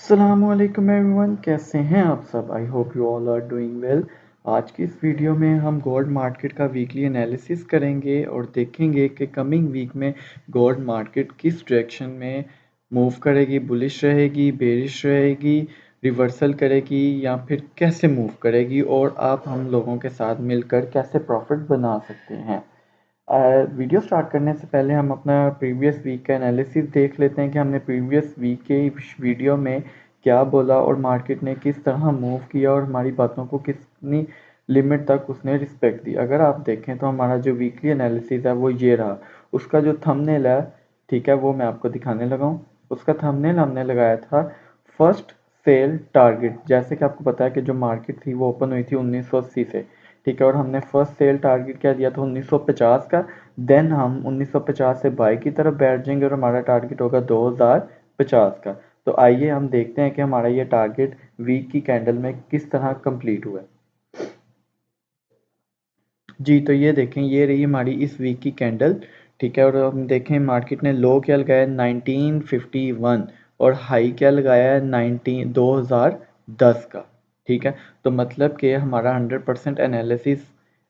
अस्सलामुअलैकुम एवरीवन, कैसे हैं आप सब। I hope you all are doing well. आज की इस वीडियो में हम गोल्ड मार्केट का वीकली एनालिसिस करेंगे और देखेंगे कि कमिंग वीक में गोल्ड मार्केट किस डायरेक्शन में मूव करेगी, बुलिश रहेगी, बेरिश रहेगी, रिवर्सल करेगी या फिर कैसे मूव करेगी और आप हम लोगों के साथ मिलकर कैसे प्रॉफिट बना सकते हैं। वीडियो स्टार्ट करने से पहले हम अपना प्रीवियस वीक का एनालिसिस देख लेते हैं कि हमने प्रीवियस वीक के वीडियो में क्या बोला और मार्केट ने किस तरह मूव किया और हमारी बातों को कितनी लिमिट तक उसने रिस्पेक्ट दी। अगर आप देखें तो हमारा जो वीकली एनालिसिस है वो ये रहा। उसका जो थंबनेल है, ठीक है, वो मैं आपको दिखाने लगा हूँ। उसका थंबनेल हमने लगाया था फर्स्ट सेल टारगेट। जैसे कि आपको पता है कि जो मार्केट थी वो ओपन हुई थी 1980 से, ठीक है, और हमने फर्स्ट सेल टारगेट क्या दिया था 1950 का। देन हम 1950 से बाई की तरफ बैठ जाएंगे और हमारा टारगेट होगा 2050 का। तो आइए हम देखते हैं कि हमारा ये टारगेट वीक की कैंडल में किस तरह कंप्लीट हुआ है। जी, तो ये देखें, ये रही हमारी इस वीक की कैंडल, ठीक है, और हम देखें मार्केट ने लो क्या लगाया है 1951 और हाई क्या लगाया है 2010 का, ठीक है। तो मतलब कि हमारा 100% एनालिसिस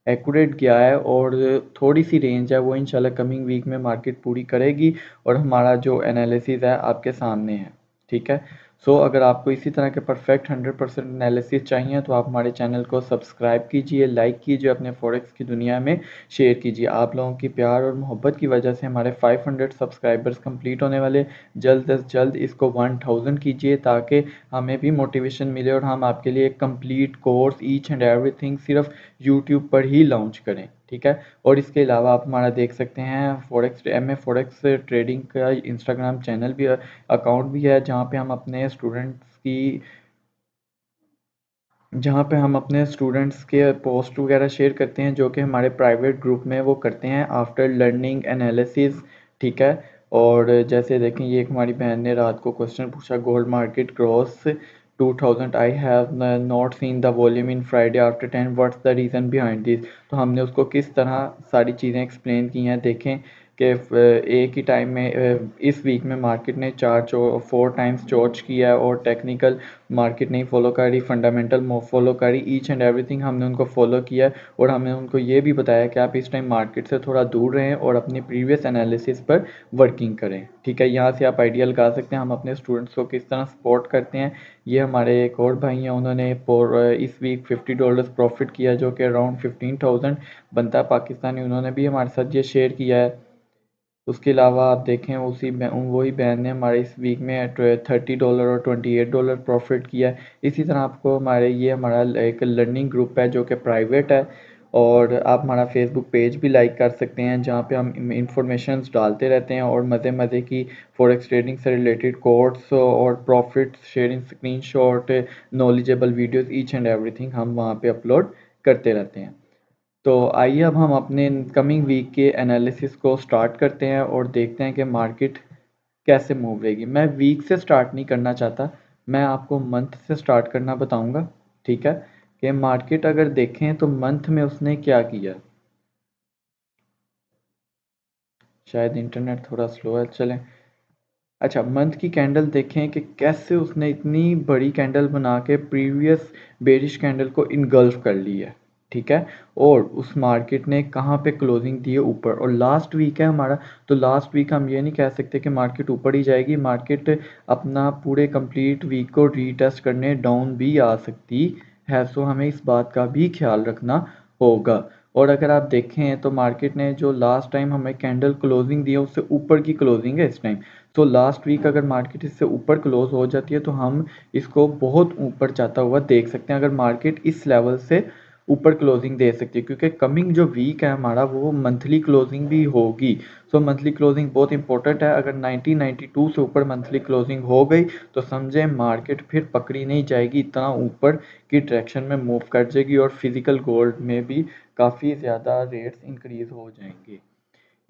एक्यूरेट गया है और थोड़ी सी रेंज है वो इंशाल्लाह कमिंग वीक में मार्केट पूरी करेगी और हमारा जो एनालिसिस है आपके सामने है, ठीक है। अगर आपको इसी तरह के परफेक्ट 100% एनालिसिस चाहिए तो आप हमारे चैनल को सब्सक्राइब कीजिए, लाइक कीजिए, अपने फॉरेक्स की दुनिया में शेयर कीजिए। आप लोगों की प्यार और मोहब्बत की वजह से हमारे 500 सब्सक्राइबर्स कंप्लीट होने वाले। जल्द से जल्द इसको 1000 कीजिए ताकि हमें भी मोटिवेशन मिले और हम आपके लिए एक complete course each and everything सिर्फ यूट्यूब पर ही लॉन्च करें, ठीक है। और इसके अलावा आप हमारा देख सकते हैं फॉरेक्स ट्रेडिंग का इंस्टाग्राम चैनल भी, अकाउंट भी है, जहाँ पे हम अपने स्टूडेंट्स के पोस्ट वगैरह शेयर करते हैं जो कि हमारे प्राइवेट ग्रुप में वो करते हैं आफ्टर लर्निंग एनालिसिस, ठीक है। और जैसे देखें, ये एक हमारी बहन ने रात को क्वेश्चन पूछा, gold market cross 2000, I have not seen the volume in Friday after 10, what's the reason behind this. तो हमने उसको किस तरह सारी चीज़ें एक्सप्लेन की हैं, देखें कि एक ही टाइम में इस वीक में मार्केट ने 4 टाइम्स चॉर्च किया है और टेक्निकल मार्केट नहीं फॉलो करी, फंडामेंटल फॉलो करी, ईच एंड एवरीथिंग हमने उनको फॉलो किया और हमने उनको ये भी बताया कि आप इस टाइम मार्केट से थोड़ा दूर रहें और अपनी प्रीवियस एनालिसिस पर वर्किंग करें, ठीक है। यहाँ से आप आइडिया लगा सकते हैं हम अपने स्टूडेंट्स को किस तरह सपोर्ट करते हैं। ये हमारे एक और भाई हैं, उन्होंने इस वीक $50 प्रॉफिट किया जो कि अराउंड 15,000 बनता है पाकिस्तानी। उन्होंने भी हमारे साथ ये शेयर किया है। उसके अलावा आप देखें वही बहन ने हमारे इस वीक में $30 और $28 प्रॉफिट किया है। इसी तरह आपको हमारा एक लर्निंग ग्रुप है जो कि प्राइवेट है और आप हमारा फेसबुक पेज भी लाइक कर सकते हैं जहाँ पे हम इंफॉर्मेशंस डालते रहते हैं और मज़े मज़े की फॉरेक्स ट्रेडिंग से रिलेटेड कोर्स और profit sharing screenshot knowledgeable videos each and everything हम वहाँ पे अपलोड करते रहते हैं। तो आइए अब हम अपने कमिंग वीक के एनालिसिस को स्टार्ट करते हैं और देखते हैं कि मार्केट कैसे मूव रहेगी। मैं वीक से स्टार्ट नहीं करना चाहता, मैं आपको मंथ से स्टार्ट करना बताऊंगा, ठीक है। कि मार्केट अगर देखें तो मंथ में उसने क्या किया। शायद इंटरनेट थोड़ा स्लो है, चलें। अच्छा, मंथ की कैंडल देखें कि कैसे उसने इतनी बड़ी कैंडल बना के प्रीवियस बेरिश कैंडल को इनगल्फ कर ली है, ठीक है। और उस मार्केट ने कहाँ पे क्लोजिंग दी है, ऊपर। और लास्ट वीक है हमारा, तो लास्ट वीक हम ये नहीं कह सकते कि मार्केट ऊपर ही जाएगी। मार्केट अपना पूरे कंप्लीट वीक को रीटेस्ट करने डाउन भी आ सकती है, सो हमें इस बात का भी ख्याल रखना होगा। और अगर आप देखें तो मार्केट ने जो लास्ट टाइम हमें कैंडल क्लोजिंग दी है उससे ऊपर की क्लोजिंग है इस टाइम। तो लास्ट वीक अगर मार्केट इससे ऊपर क्लोज हो जाती है तो हम इसको बहुत ऊपर जाता हुआ देख सकते हैं, अगर मार्केट इस लेवल से ऊपर क्लोजिंग दे सकती है, क्योंकि कमिंग जो वीक है हमारा वो मंथली क्लोजिंग भी होगी। मंथली क्लोजिंग बहुत इंपॉर्टेंट है। अगर 1992 से ऊपर मंथली क्लोजिंग हो गई तो समझे मार्केट फिर पकड़ी नहीं जाएगी, इतना ऊपर की डायरेक्शन में मूव कर जाएगी और फिजिकल गोल्ड में भी काफ़ी ज़्यादा रेट्स इंक्रीज हो जाएंगे।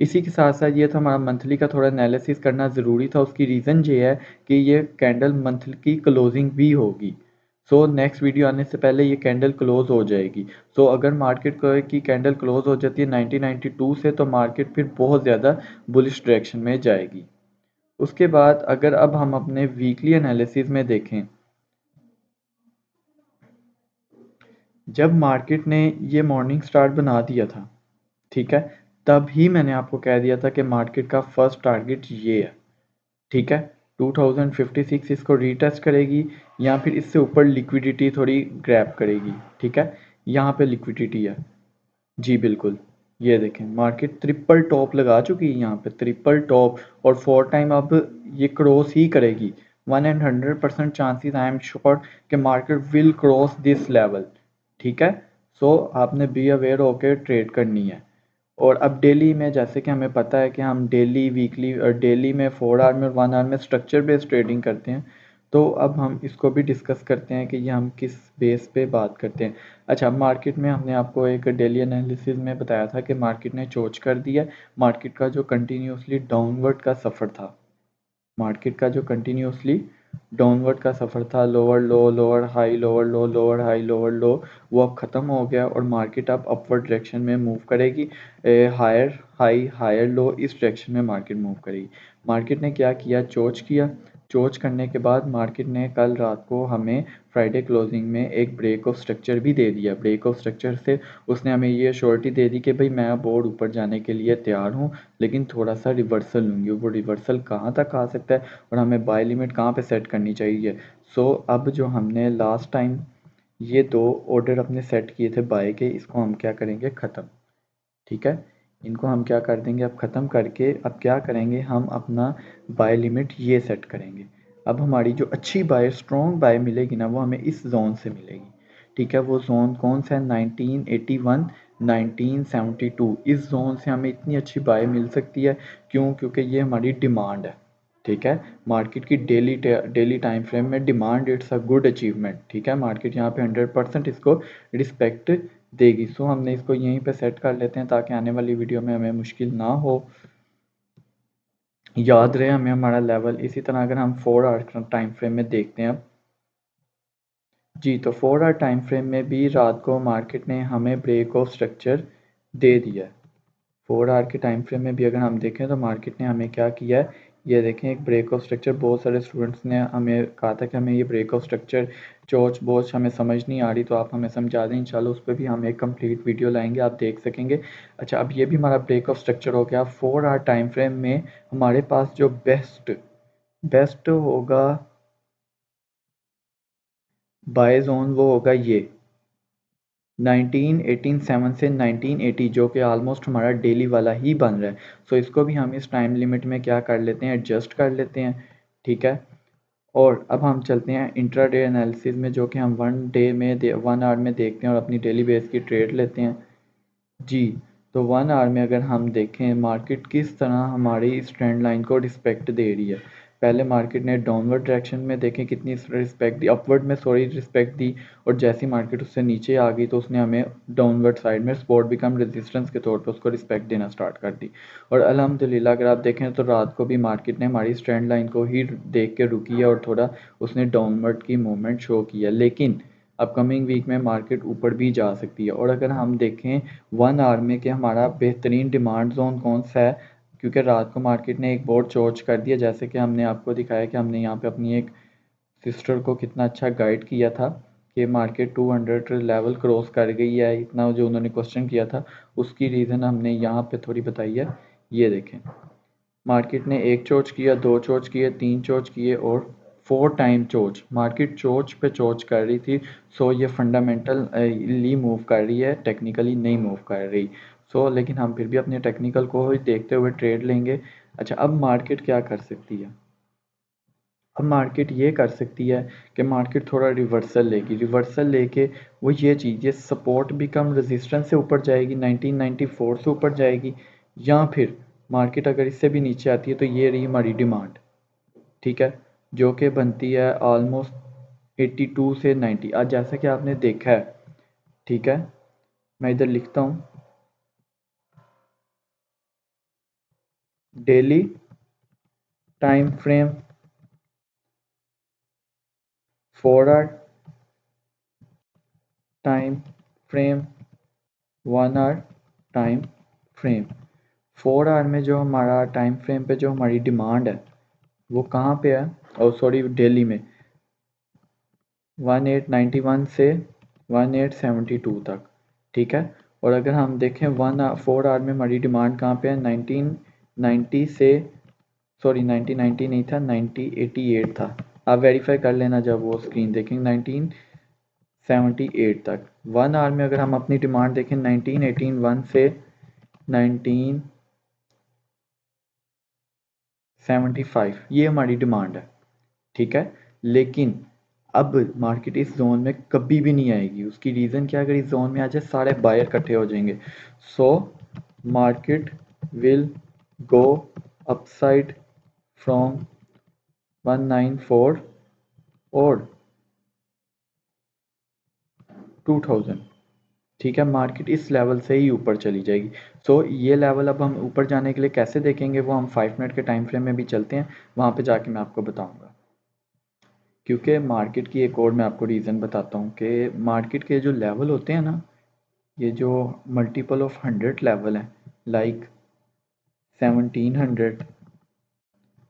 इसी के साथ साथ ये तो हमारा मंथली का थोड़ा एनालिसिस करना ज़रूरी था। उसकी रीज़न ये है कि ये कैंडल मंथली की क्लोजिंग भी होगी। नेक्स्ट वीडियो आने से पहले ये कैंडल क्लोज हो जाएगी। अगर मार्केट की कैंडल क्लोज हो जाती है 1992 से तो मार्केट फिर बहुत ज़्यादा बुलिश डायरेक्शन में जाएगी। उसके बाद अगर अब हम अपने वीकली एनालिसिस में देखें, जब मार्केट ने ये मॉर्निंग स्टार बना दिया था, ठीक है, तब ही मैंने आपको कह दिया था कि मार्केट का फर्स्ट टारगेट ये है, ठीक है, 2056 इसको रीटेस्ट करेगी या फिर इससे ऊपर लिक्विडिटी थोड़ी ग्रैब करेगी, ठीक है, यहाँ पे लिक्विडिटी है। जी बिल्कुल, ये देखें मार्केट ट्रिपल टॉप लगा चुकी है यहाँ पे, ट्रिपल टॉप, और 4 टाइम अब ये क्रॉस ही करेगी। 100% चांसेस आई एम श्योर कि market will cross this level, ठीक है। सो आपने बी अवेयर होकर ट्रेड करनी है। और अब डेली में जैसे कि हमें पता है कि हम डेली वीकली और डेली में 4 आवर में और 1 आवर में स्ट्रक्चर बेस्ड ट्रेडिंग करते हैं, तो अब हम इसको भी डिस्कस करते हैं कि ये हम किस बेस पे बात करते हैं। अच्छा, मार्केट में हमने आपको एक डेली एनालिसिस में बताया था कि मार्केट ने चोच कर दिया, मार्केट का जो कंटिन्यूसली डाउनवर्ड का सफ़र था, मार्केट का जो कंटिन्यूसली डाउनवर्ड का सफ़र था, लोअर लो, लोअर हाई, लोअर लो, लोअर हाई, लोअर लो, वो अब ख़त्म हो गया और मार्केट अब अपवर्ड डायरेक्शन में मूव करेगी। हायर हाई, हायर लो, इस डायरेक्शन में मार्केट मूव करेगी। मार्केट ने क्या किया, चोच किया। चोच करने के बाद मार्केट ने कल रात को हमें फ्राइडे क्लोजिंग में एक ब्रेक ऑफ स्ट्रक्चर भी दे दिया। ब्रेक ऑफ स्ट्रक्चर से उसने हमें ये श्योरिटी दे दी कि भाई मैं बोर्ड ऊपर जाने के लिए तैयार हूँ, लेकिन थोड़ा सा रिवर्सल लूँगी। वो रिवर्सल कहाँ तक आ सकता है और हमें बाय लिमिट कहाँ पे सेट करनी चाहिए। सो अब जो हमने लास्ट टाइम ये 2 ऑर्डर अपने सेट किए थे बाय के, इसको हम क्या करेंगे, ख़त्म, ठीक है। इनको हम क्या कर देंगे, अब ख़त्म करके अब क्या करेंगे, हम अपना बाय लिमिट ये सेट करेंगे। अब हमारी जो अच्छी बाय, स्ट्रॉन्ग बाय मिलेगी ना, वो हमें इस जोन से मिलेगी, ठीक है। वो जोन कौन सा है, 1981, 1972, इस जोन से हमें इतनी अच्छी बाय मिल सकती है। क्यों, क्योंकि ये हमारी डिमांड है, ठीक है। मार्केट की डेली टाइम फ्रेम में demand it's a good achievement, ठीक है। मार्केट यहाँ पे 100% इसको रिस्पेक्ट देगी। सो हमने इसको यहीं पे सेट कर लेते हैं ताकि आने वाली वीडियो में हमें मुश्किल ना हो, याद रहे हमें हमारा लेवल। इसी तरह अगर हम 4 आवर टाइम फ्रेम में देखते हैं अब, जी, तो 4 आवर टाइम फ्रेम में भी रात को मार्केट ने हमें ब्रेक ऑफ स्ट्रक्चर दे दिया है। 4 आवर के टाइम फ्रेम में भी अगर हम देखें तो मार्केट ने हमें क्या किया है, ये देखें एक ब्रेक ऑफ स्ट्रक्चर। बहुत सारे स्टूडेंट्स ने हमें कहा था कि हमें ये ब्रेक ऑफ स्ट्रक्चर चोच बोच हमें समझ नहीं आ रही, तो आप हमें समझा दें, इंशाल्लाह उस पर भी हम एक कंप्लीट वीडियो लाएंगे, आप देख सकेंगे। अच्छा, अब ये भी हमारा ब्रेक ऑफ स्ट्रक्चर हो गया। 4 आवर टाइम फ्रेम में हमारे पास जो बेस्ट बेस्ट होगा बाय जोन, वो होगा ये 1987 से 1980, जो कि ऑलमोस्ट हमारा डेली वाला ही बन रहा है। सो इसको भी हम इस टाइम लिमिट में क्या कर लेते हैं, एडजस्ट कर लेते हैं, ठीक है। और अब हम चलते हैं इंट्राडे एनालिसिस में, जो कि हम 1 आवर में देखते हैं और अपनी डेली बेस की ट्रेड लेते हैं। जी, तो 1 आवर में अगर हम देखें मार्केट किस तरह हमारी इस ट्रेंड लाइन को रिस्पेक्ट दे रही है। पहले मार्केट ने डाउनवर्ड डायरेक्शन में देखें कितनी रिस्पेक्ट दी, अपवर्ड में सॉरी रिस्पेक्ट दी, और जैसी मार्केट उससे नीचे आ गई तो उसने हमें डाउनवर्ड साइड में सपोर्ट बिकम रेजिस्टेंस के तौर पर उसको रिस्पेक्ट देना स्टार्ट कर दी। और अल्हम्दुलिल्लाह अगर आप देखें तो रात को भी मार्केट ने हमारी इस ट्रेंड लाइन को ही देख के रुकी है और थोड़ा उसने डाउनवर्ड की मूवमेंट शो की है। लेकिन अपकमिंग वीक में मार्केट ऊपर भी जा सकती है। और अगर हम देखें 1 आवर में कि हमारा बेहतरीन डिमांड जोन कौन सा है, क्योंकि रात को मार्केट ने एक बहुत चोच कर दिया, जैसे कि हमने आपको दिखाया कि हमने यहाँ पे अपनी एक सिस्टर को कितना अच्छा गाइड किया था कि मार्केट 200 लेवल क्रॉस कर गई है, इतना जो उन्होंने क्वेश्चन किया था उसकी रीज़न हमने यहाँ पे थोड़ी बताई है। ये देखें मार्केट ने एक चोच किया, 2 चोच किए, 3 चोच किए और 4 टाइम चोच। मार्केट चोच पे चोच कर रही थी। सो ये फंडामेंटली मूव कर रही है, टेक्निकली नहीं मूव कर रही। सो लेकिन हम फिर भी अपने टेक्निकल को ही देखते हुए ट्रेड लेंगे। अच्छा, अब मार्केट क्या कर सकती है, अब मार्केट ये कर सकती है कि मार्केट थोड़ा रिवर्सल लेगी, रिवर्सल लेके वो ये चीज़, ये सपोर्ट भी कम रेजिस्टेंस से ऊपर जाएगी, 1994 से ऊपर जाएगी, या फिर मार्केट अगर इससे भी नीचे आती है तो ये रही हमारी डिमांड, ठीक है, जो कि बनती है ऑलमोस्ट 82 से 90। आज जैसा कि आपने देखा है, ठीक है, मैं इधर लिखता हूँ daily time frame, 4 hour time frame, 1 hour time frame. 4 hour में जो हमारा टाइम फ्रेम पे जो हमारी डिमांड है, वो कहाँ पे है, और सॉरी दिल्ली में 1891 से 1872 तक, ठीक है। और अगर हम देखें 4 आवर में हमारी डिमांड कहाँ पे है, 1990 से, सॉरी 1990 नहीं था, 1988 था। आप वेरीफाई कर लेना जब वो स्क्रीन देखेंगे, 1978 तक। 1 आवर में अगर हम अपनी डिमांड देखें 1981 से 1975, ये हमारी डिमांड है, ठीक है। लेकिन अब मार्केट इस जोन में कभी भी नहीं आएगी। उसकी रीज़न क्या है, अगर इस जोन में आ जाए सारे बायर इकट्ठे हो जाएंगे। So market will go upside from 194 और 2000, ठीक है। मार्केट इस लेवल से ही ऊपर चली जाएगी। सो ये लेवल अब हम ऊपर जाने के लिए कैसे देखेंगे, वो हम 5 मिनट के टाइम फ्रेम में भी चलते हैं, वहाँ पे जाके मैं आपको बताऊँगा। क्योंकि मार्केट की एक और मैं आपको रीज़न बताता हूँ कि मार्केट के जो लेवल होते हैं ना, ये जो मल्टीपल ऑफ 100 लेवल हैं, लाइक 1700,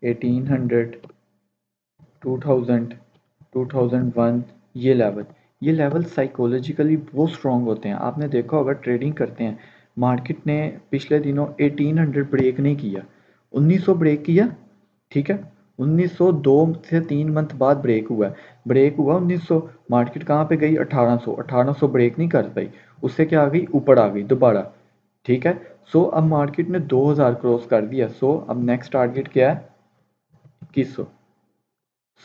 1800, 2000, 2001, ये लेवल साइकोलॉजिकली बहुत स्ट्रॉन्ग होते हैं। आपने देखा होगा ट्रेडिंग करते हैं, मार्केट ने पिछले दिनों 1800 ब्रेक नहीं किया, 1900 ब्रेक किया, ठीक है। 1902 से 3 मंथ बाद ब्रेक हुआ 1900, मार्केट कहाँ पे गई, 1800, 1800 ब्रेक नहीं कर पाई, उससे क्या आ गई, ऊपर आ गई दोबारा, ठीक है। सो अब मार्केट ने 2000 क्रॉस कर दिया। सो अब नेक्स्ट टारगेट क्या है, 2100।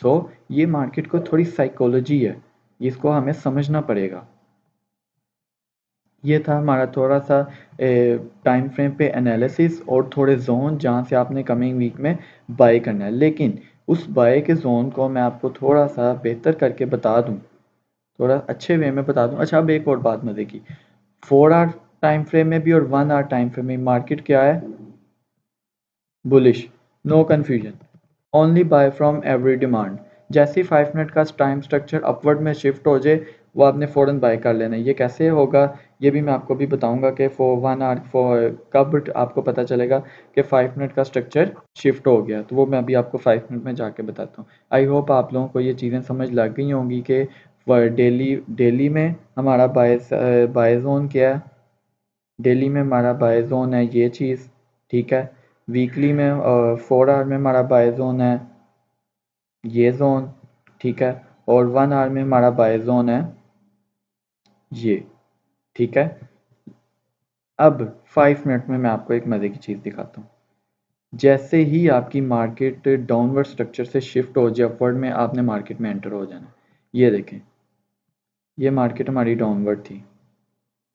सो ये मार्केट को थोड़ी साइकोलॉजी है, इसको हमें समझना पड़ेगा। ये था हमारा थोड़ा सा टाइम फ्रेम पे एनालिसिस और थोड़े जोन जहाँ से आपने कमिंग वीक में बाय करना है। लेकिन उस बाय के जोन को मैं आपको थोड़ा सा बेहतर करके बता दूँ, थोड़ा अच्छे वे में बता दूँ। अच्छा, अब एक और बात मज़े की, 4 आवर टाइम फ्रेम में भी और 1 आवर टाइम फ्रेम में मार्केट क्या है, bullish, no confusion, only buy from every demand. जैसे ही 5 मिनट का टाइम स्ट्रक्चर अपवर्ड में शिफ्ट हो जाए, वो आपने फ़ौरन बाय कर लेना है। ये कैसे होगा, ये भी मैं आपको भी बताऊंगा कि फॉर 1 आवर कब आपको पता चलेगा कि 5 मिनट का स्ट्रक्चर शिफ्ट हो गया, तो वो मैं अभी आपको 5 मिनट में जाके बताता हूँ। आई होप आप लोगों को ये चीज़ें समझ लग गई होंगी कि डेली में हमारा बाय जोन क्या है, डेली में हमारा बाय जोन है ये चीज़, ठीक है। वीकली में 4 आवर में हमारा बाय जोन है ये जोन, ठीक है। और 1 आवर में हमारा बाय जोन है ये, ठीक है। अब 5 मिनट में मैं आपको एक मज़े की चीज़ दिखाता हूँ। जैसे ही आपकी मार्केट डाउनवर्ड स्ट्रक्चर से शिफ्ट हो जाए अपवर्ड में, आपने मार्केट में एंटर हो जाना। ये देखें, ये मार्केट हमारी डाउनवर्ड थी,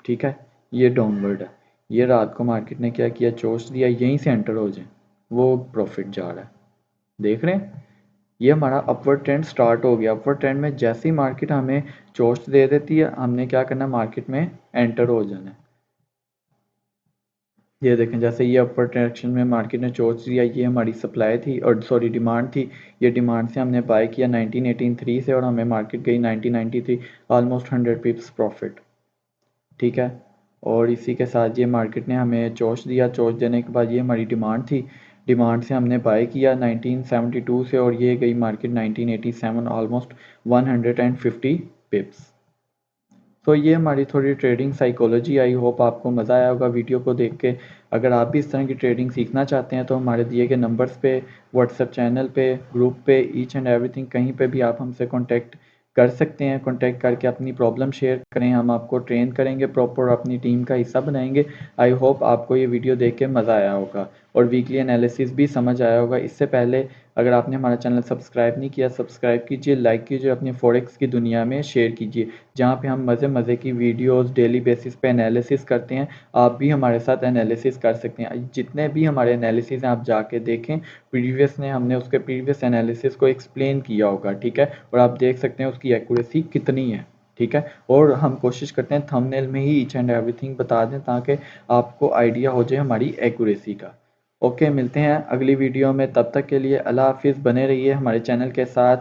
ठीक है, ये डाउनवर्ड है। ये रात को मार्केट ने क्या किया, चोस्ट दिया, यहीं से एंटर हो जाए, वो प्रॉफिट जा रहा है, देख रहे हैं। ये हमारा अपवर्ड ट्रेंड स्टार्ट हो गया। अपवर्ड ट्रेंड में जैसे ही मार्केट हमें चोस्ट दे देती है, हमने क्या करना, मार्केट में एंटर हो जाना है। ये देखें, जैसे ये अपवर्ड डायरेक्शन में मार्केट ने चोस्ट दिया, ये हमारी सप्लाई थी और सॉरी डिमांड थी। ये डिमांड से हमने बाय किया 1983 से, और हमें मार्केट गई 1993, ऑलमोस्ट 100 पिप्स प्रॉफिट, ठीक है। और इसी के साथ ये मार्केट ने हमें चोस्ट दिया, चोस्ट देने के बाद ये हमारी डिमांड थी, डिमांड से हमने बाय किया 1972 से, और ये गई मार्केट 1987, ऑलमोस्ट 150 पिप्स। तो ये हमारी थोड़ी ट्रेडिंग साइकोलॉजी। आई होप आपको मज़ा आया होगा वीडियो को देख के। अगर आप भी इस तरह की ट्रेडिंग सीखना चाहते हैं तो हमारे दिए गए नंबर्स पे, व्हाट्सएप चैनल पे, ग्रुप पे, ईच एंड एवरीथिंग कहीं पे भी आप हमसे कांटेक्ट कर सकते हैं। कांटेक्ट करके अपनी प्रॉब्लम शेयर करें, हम आपको ट्रेन करेंगे, प्रॉपर अपनी टीम का हिस्सा बनाएंगे। आई होप आपको ये वीडियो देख के मज़ा आया होगा और वीकली एनालिसिस भी समझ आया होगा। इससे पहले अगर आपने हमारा चैनल सब्सक्राइब नहीं किया, सब्सक्राइब कीजिए, लाइक कीजिए, अपनी फॉरेक्स की दुनिया में शेयर कीजिए, जहाँ पे हम मज़े मज़े की वीडियोस डेली बेसिस पे एनालिसिस करते हैं। आप भी हमारे साथ एनालिसिस कर सकते हैं। जितने भी हमारे एनालिसिस हैं आप जाके देखें, हमने उसके प्रीवियस एनालिसिस को एक्सप्लेन किया होगा, ठीक है। और आप देख सकते हैं उसकी एक्यूरेसी कितनी है, ठीक है। और हम कोशिश करते हैं थंबनेल में ही ईच एंड एवरीथिंग बता दें ताकि आपको आइडिया हो जाए हमारी एक्यूरेसी का। ओके, मिलते हैं अगली वीडियो में, तब तक के लिए अल्लाह हाफिज़। बने रहिए हमारे चैनल के साथ।